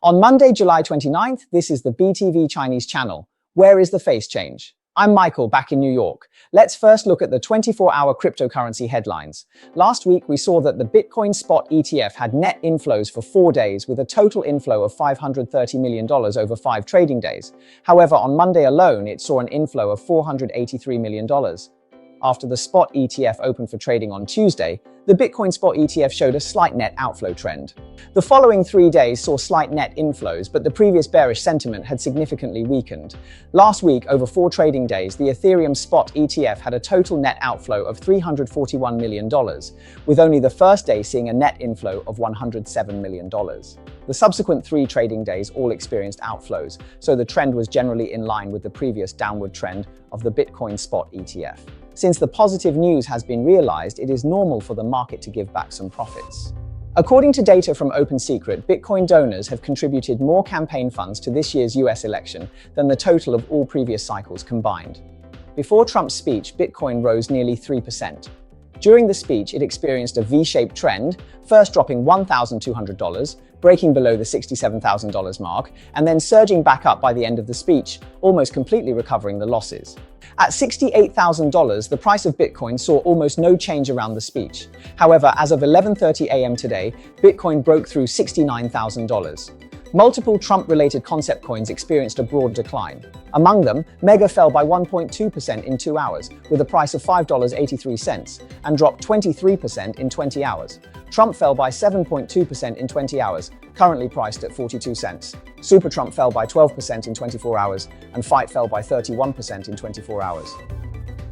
On Monday, July 29th, this is the BTV Chinese channel. Where is the face change? I'm Michael, back in New York. Let's first look at the 24-hour cryptocurrency headlines. Last week, we saw that the Bitcoin spot ETF had net inflows for 4 days, with a total inflow of $530 million over 5 trading days. However, on Monday alone, it saw an inflow of $483 million. After the spot ETF opened for trading on Tuesday, the Bitcoin spot ETF showed a slight net outflow trend. The following 3 days saw slight net inflows, but the previous bearish sentiment had significantly weakened. Last week, over 4 trading days, the Ethereum spot ETF had a total net outflow of $341 million, with only the first day seeing a net inflow of $107 million. The subsequent 3 trading days all experienced outflows, so the trend was generally in line with the previous downward trend of the Bitcoin spot ETF. Since the positive news has been realized, it is normal for the market to give back some profits. According to data from OpenSecret, Bitcoin donors have contributed more campaign funds to this year's US election than the total of all previous cycles combined. Before Trump's speech, Bitcoin rose nearly 3%. During the speech, it experienced a V-shaped trend, first dropping $1,200, breaking below the $67,000 mark, and then surging back up by the end of the speech, almost completely recovering the losses. At $68,000, the price of Bitcoin saw almost no change around the speech. However, as of 11:30 a.m. today, Bitcoin broke through $69,000. Multiple Trump-related concept coins experienced a broad decline. Among them, Mega fell by 1.2% in 2 hours, with a price of $5.83, and dropped 23% in 20 hours. Trump fell by 7.2% in 20 hours, currently priced at 42 cents. Super Trump fell by 12% in 24 hours, and Fight fell by 31% in 24 hours.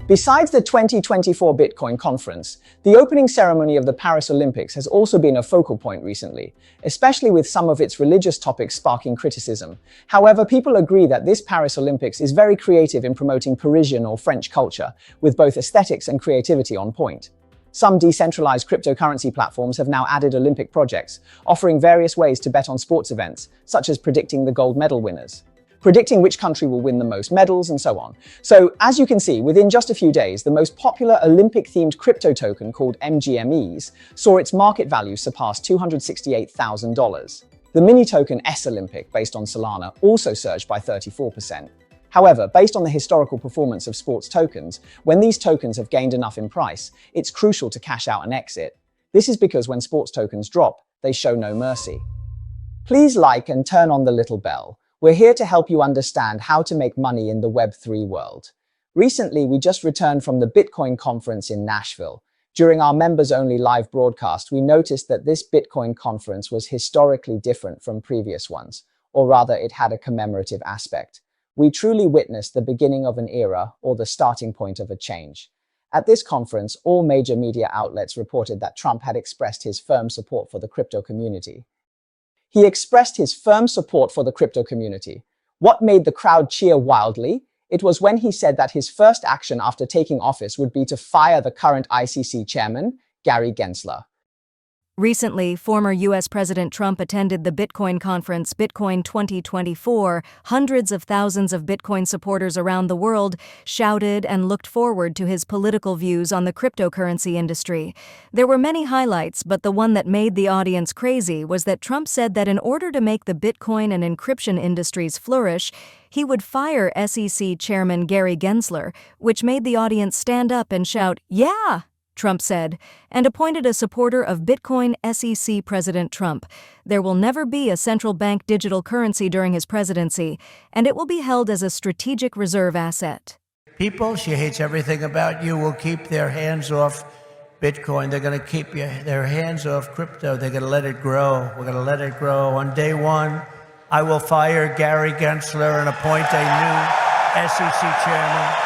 Besides the 2024 Bitcoin conference, the opening ceremony of the Paris Olympics has also been a focal point recently, especially with some of its religious topics sparking criticism. However, people agree that this Paris Olympics is very creative in promoting Parisian or French culture, with both aesthetics and creativity on point. Some decentralized cryptocurrency platforms have now added Olympic projects, offering various ways to bet on sports events, such as predicting the gold medal winners, predicting which country will win the most medals, and so on. So, as you can see, within just a few days, the most popular Olympic-themed crypto token called MGMEs saw its market value surpass $268,000. The mini token S-Olympic, based on Solana, also surged by 34%. However, based on the historical performance of sports tokens, when these tokens have gained enough in price, it's crucial to cash out and exit. This is because when sports tokens drop, they show no mercy. Please like and turn on the little bell. We're here to help you understand how to make money in the Web3 world. Recently, we just returned from the Bitcoin conference in Nashville. During our members-only live broadcast, we noticed that this Bitcoin conference was historically different from previous ones, or rather, it had a commemorative aspect. We truly witnessed the beginning of an era, or the starting point of a change. At this conference, all major media outlets reported that Trump had expressed his firm support for the crypto community. He expressed his firm support for the crypto community. What made the crowd cheer wildly? It was when he said that his first action after taking office would be to fire the current ICC chairman, Gary Gensler. Recently, former U.S. President Trump attended the Bitcoin conference Bitcoin 2024. Hundreds of thousands of Bitcoin supporters around the world shouted and looked forward to his political views on the cryptocurrency industry. There were many highlights, but the one that made the audience crazy was that Trump said that in order to make the Bitcoin and encryption industries flourish, he would fire SEC Chairman Gary Gensler, which made the audience stand up and shout, "Yeah!" Trump said, and appointed a supporter of Bitcoin SEC President Trump. There will never be a central bank digital currency during his presidency, and it will be held as a strategic reserve asset. People, she hates everything about you, will keep their hands off Bitcoin. They're going to keep their hands off crypto. They're going to let it grow. We're going to let it grow. On day one, I will fire Gary Gensler and appoint a new SEC chairman.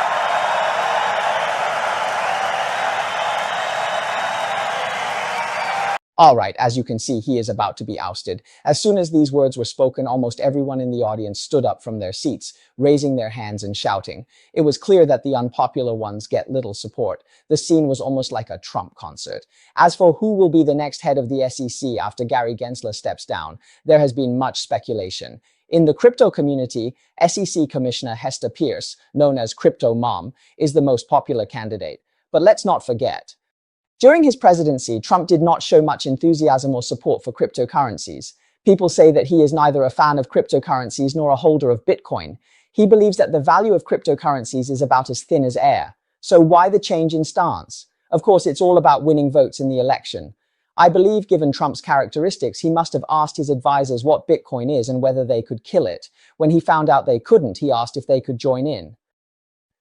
All right, as you can see, he is about to be ousted. As soon as these words were spoken, almost everyone in the audience stood up from their seats, raising their hands and shouting. It was clear that the unpopular ones get little support. The scene was almost like a Trump concert. As for who will be the next head of the SEC after Gary Gensler steps down, there has been much speculation. In the crypto community, SEC Commissioner Hester Peirce, known as Crypto Mom, is the most popular candidate. But let's not forget, during his presidency, Trump did not show much enthusiasm or support for cryptocurrencies. People say that he is neither a fan of cryptocurrencies nor a holder of Bitcoin. He believes that the value of cryptocurrencies is about as thin as air. So why the change in stance? Of course, it's all about winning votes in the election. I believe, given Trump's characteristics, he must have asked his advisors what Bitcoin is and whether they could kill it. When he found out they couldn't, he asked if they could join in.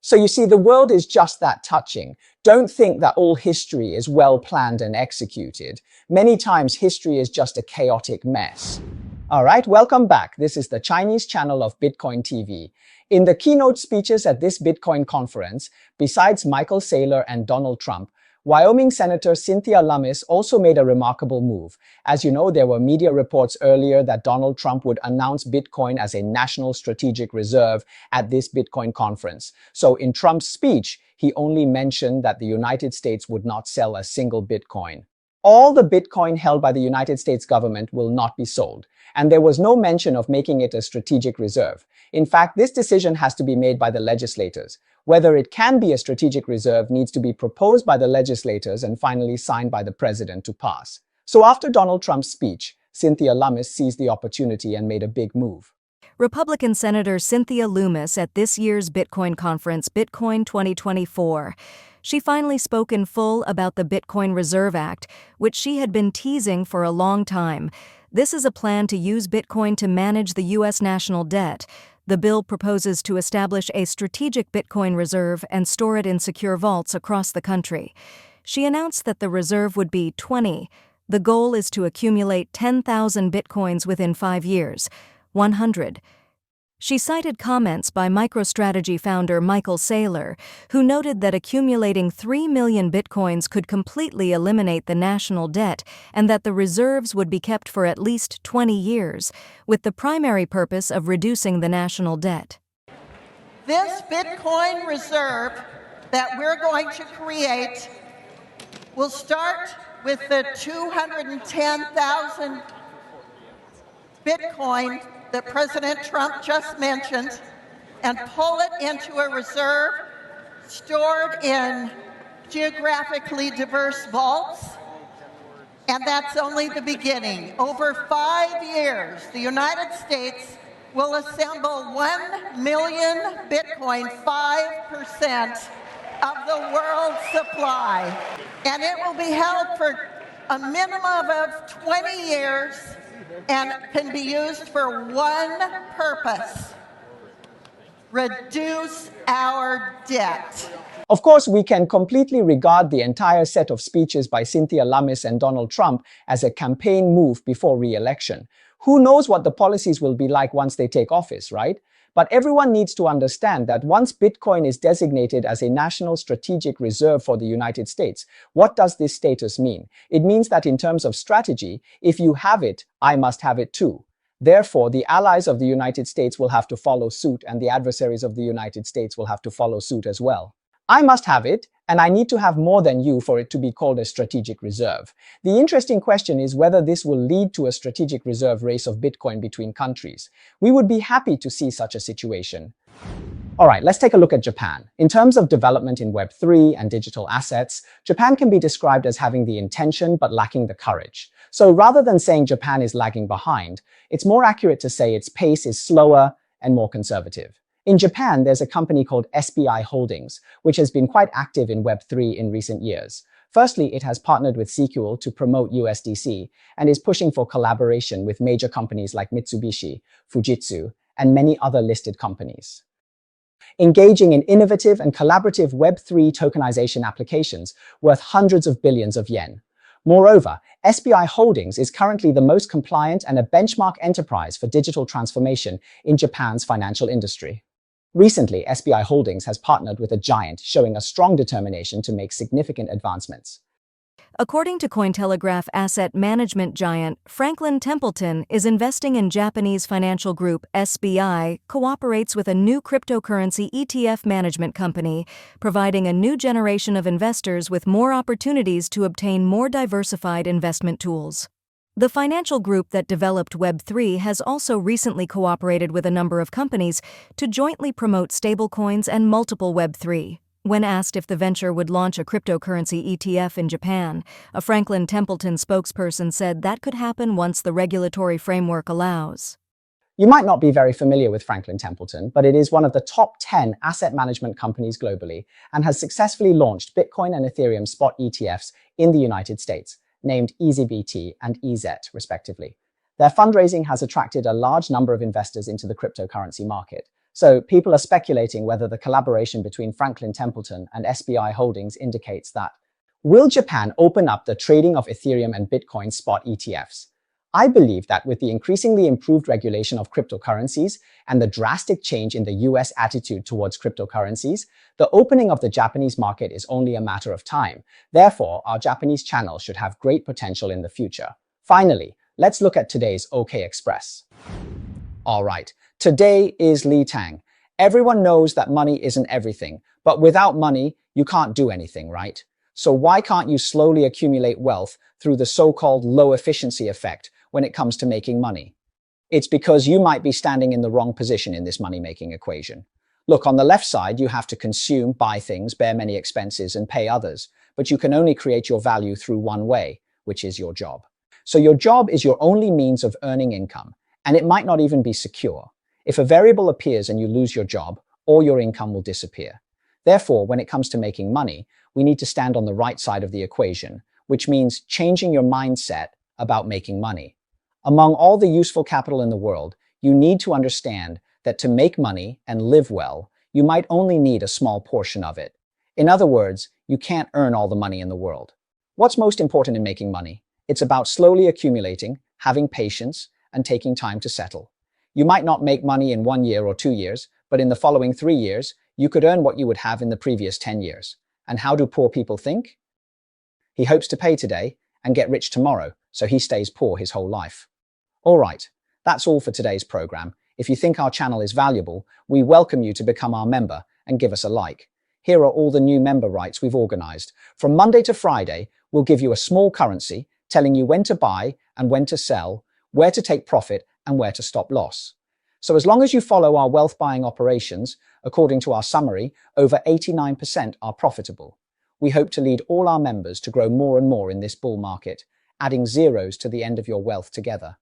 So you see, the world is just that touching. Don't think that all history is well planned and executed. Many times history is just a chaotic mess. Alright, welcome back. This is the Chinese channel of Bitcoin TV. In the keynote speeches at this Bitcoin conference, besides Michael Saylor and Donald Trump, Wyoming Senator Cynthia Lummis also made a remarkable move. As you know, there were media reports earlier that Donald Trump would announce Bitcoin as a national strategic reserve at this Bitcoin conference. So in Trump's speech, he only mentioned that the United States would not sell a single Bitcoin. All the Bitcoin held by the United States government will not be sold, and there was no mention of making it a strategic reserve. In fact, this decision has to be made by the legislators. Whether it can be a strategic reserve needs to be proposed by the legislators and finally signed by the president to pass. So after Donald Trump's speech, Cynthia Lummis seized the opportunity and made a big move. Republican Senator Cynthia Lummis at this year's Bitcoin conference, Bitcoin 2024. She finally spoke in full about the Bitcoin Reserve Act, which she had been teasing for a long time. This is a plan to use Bitcoin to manage the U.S. national debt. The bill proposes to establish a strategic Bitcoin reserve and store it in secure vaults across the country. She announced that the reserve would be 20. The goal is to accumulate 10,000 Bitcoins within 5 years. 100. She cited comments by MicroStrategy founder Michael Saylor, who noted that accumulating 3 million Bitcoins could completely eliminate the national debt and that the reserves would be kept for at least 20 years, with the primary purpose of reducing the national debt. This Bitcoin reserve that we're going to create will start with the 210,000 Bitcoin that President Trump just mentioned and pull it into a reserve stored in geographically diverse vaults. And that's only the beginning. Over 5 years, the United States will assemble 1 million Bitcoin, 5% of the world's supply. And it will be held for a minimum of 20 years and can be used for one purpose: reduce our debt. Of course, we can completely regard the entire set of speeches by Cynthia Lummis and Donald Trump as a campaign move before re-election. Who knows what the policies will be like once they take office, right? But everyone needs to understand that once Bitcoin is designated as a national strategic reserve for the United States, what does this status mean? It means that in terms of strategy, if you have it, I must have it too. Therefore, the allies of the United States will have to follow suit, and the adversaries of the United States will have to follow suit as well. I must have it, and I need to have more than you for it to be called a strategic reserve. The interesting question is whether this will lead to a strategic reserve race of Bitcoin between countries. We would be happy to see such a situation. Alright, let's take a look at Japan. In terms of development in Web3 and digital assets, Japan can be described as having the intention but lacking the courage. So rather than saying Japan is lagging behind, it's more accurate to say its pace is slower and more conservative. In Japan, there's a company called SBI Holdings, which has been quite active in Web3 in recent years. Firstly, it has partnered with Sequel to promote USDC and is pushing for collaboration with major companies like Mitsubishi, Fujitsu, and many other listed companies. Engaging in innovative and collaborative Web3 tokenization applications worth hundreds of billions of yen. Moreover, SBI Holdings is currently the most compliant and a benchmark enterprise for digital transformation in Japan's financial industry. Recently, SBI Holdings has partnered with a giant, showing a strong determination to make significant advancements. According to Cointelegraph, asset management giant Franklin Templeton is investing in Japanese financial group SBI, cooperates with a new cryptocurrency ETF management company, providing a new generation of investors with more opportunities to obtain more diversified investment tools. The financial group that developed Web3 has also recently cooperated with a number of companies to jointly promote stablecoins and multiple Web3 When asked if the venture would launch a cryptocurrency ETF in Japan, a Franklin Templeton spokesperson said that could happen once the regulatory framework allows. You might not be very familiar with Franklin Templeton, but it is one of the top 10 asset management companies globally and has successfully launched Bitcoin and Ethereum spot ETFs in the United States, named EasyBT and EZ, respectively. Their fundraising has attracted a large number of investors into the cryptocurrency market. So people are speculating whether the collaboration between Franklin Templeton and SBI Holdings indicates that. Will Japan open up the trading of Ethereum and Bitcoin spot ETFs? I believe that with the increasingly improved regulation of cryptocurrencies and the drastic change in the US attitude towards cryptocurrencies, the opening of the Japanese market is only a matter of time. Therefore, our Japanese channel should have great potential in the future. Finally, let's look at today's OK Express. All right, today is Li Tang. Everyone knows that money isn't everything, but without money, you can't do anything, right? So why can't you slowly accumulate wealth through the so-called low efficiency effect when it comes to making money? It's because you might be standing in the wrong position in this money-making equation. Look, on the left side, you have to consume, buy things, bear many expenses, and pay others. But you can only create your value through one way, which is your job. So your job is your only means of earning income, and it might not even be secure. If a variable appears and you lose your job, all your income will disappear. Therefore, when it comes to making money, we need to stand on the right side of the equation, which means changing your mindset about making money. Among all the useful capital in the world, you need to understand that to make money and live well, you might only need a small portion of it. In other words, you can't earn all the money in the world. What's most important in making money? It's about slowly accumulating, having patience, and taking time to settle. You might not make money in 1 year or 2 years, but in the following 3 years, you could earn what you would have in the previous 10 years. And how do poor people think? He hopes to pay today and get rich tomorrow, so he stays poor his whole life. All right, that's all for today's program. If you think our channel is valuable, we welcome you to become our member and give us a like. Here are all the new member rights we've organized. From Monday to Friday, we'll give you a small currency, telling you when to buy and when to sell, where to take profit and where to stop loss. So as long as you follow our wealth buying operations, according to our summary, over 89% are profitable. We hope to lead all our members to grow more and more in this bull market, adding zeros to the end of your wealth together.